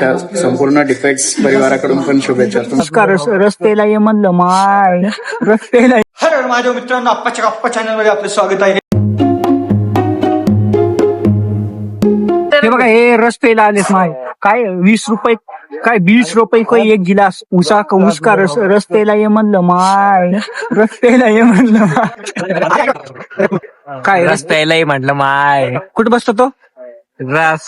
त्या संपूर्ण डिफेक्ट्स परिवाराकडून पण शुभेच्छा. नमस्कार. रस्त्याला ये म्हणलं माय रस्त्याला. हॅलो माझ्या मित्रांनो, आप्पा चॅनल मध्ये आपलं स्वागत आहे. हे बघा हे रस्त्याला आलेत माय. काय 20 रुपये काय 20 रुपये काही एक गिलास उसका रस्त्याला ये म्हणलं माय रस्त्याला ये म्हणलं माय. काय रस्त्याला ये म्हटलं माय. कुठं बसतो तो?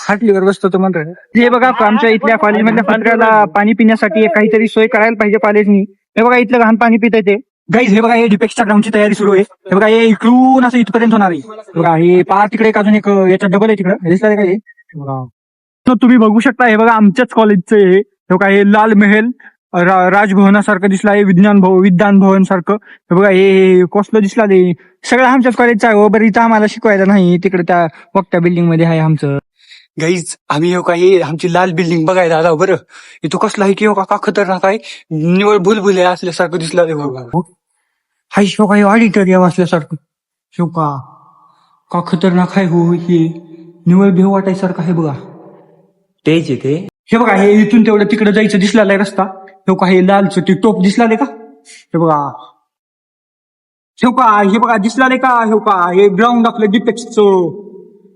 हाटलीवर बसतो तो म्हणतो. हे बघा आमच्या इथल्या कॉलेजमधल्या पत्राला पाणी पिण्यासाठी काहीतरी सोय करायला पाहिजे कॉलेजनी. हे बघा इथलं घाण पाणी पित येते गाईज. हे बघा हे डिपेक्सच्या ग्राउंडची तयारी सुरू आहे. हे बघा हे इकडून असं इथपर्यंत होणार आहे. बघा हे पार तिकडे एक अजून एक याच्यात डबल आहे तिकडं दिसलं काय. तर तुम्ही बघू शकता हे बघा आमच्याच कॉलेजचं हे बघा हे लाल महल राजभवनासारखं दिसलं आहे. विज्ञान भवन सारखं. हे बघा हे कसलं दिसलं ते सगळं आमच्याच कॉलेजचं आहे. बरं इथं आम्हाला शिकवायला नाही, तिकडे त्या मोठ्या बिल्डिंग मध्ये आहे आमचं. गाईज आम्ही काही आमची लाल बिल्डिंग बघायला आला. बरं इथं कसलं आहे की का खतरनाक आहे. निवळ भुलभुले असल्यासारखं दिसलं ते बघा. हाय शिवका हे ऑडिटोरियम असल्यासारखं. शिवका का खतरनाक आहे हो. हे निवळ भेव वाटायसारखं आहे बघा. तेच इथे हे बघा हे इथून तेवढं तिकडे जायचं दिसला आहे रस्ता. हे का हे लालचं ते टोप दिसला का. हे बघा हे बघा दिसला का. हे का हे ग्राउंड आपलं डिपेक्सचं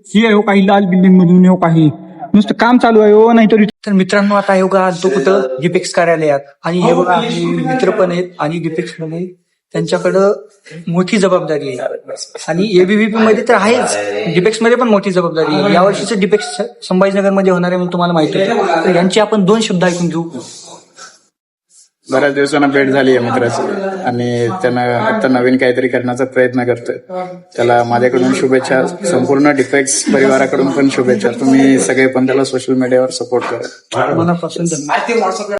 हे हो काही लाल बिल्डिंग मधून हे काही नुसतं काम चालू आहे हो. नाहीतर तर मित्रांनो आता हे बघा तो कुठं डिपेक्स कार्यालयात आणि हे बघा हे मित्र पण आहेत आणि डिपेक्स मध्ये त्यांच्याकडं मोठी जबाबदारी आहे. आणि एबीव्हीपी मध्ये तर आहेच, डिपेक्स मध्ये पण मोठी जबाबदारी आहे. यावर्षीचं डिपेक्स संभाजीनगर मध्ये होणार आहे म्हणून तुम्हाला माहिती आहे. तर यांची आपण 2 शब्द ऐकून घेऊ. बऱ्याच दिवसांना भेट झाली आहे मित्राची आणि त्यांना आता नवीन काहीतरी करण्याचा प्रयत्न करतोय. त्याला माझ्याकडून शुभेच्छा. संपूर्ण डिफेक्ट्स परिवाराकडून पण शुभेच्छा. तुम्ही सगळे पण त्याला सोशल मीडियावर सपोर्ट करा. मनापासून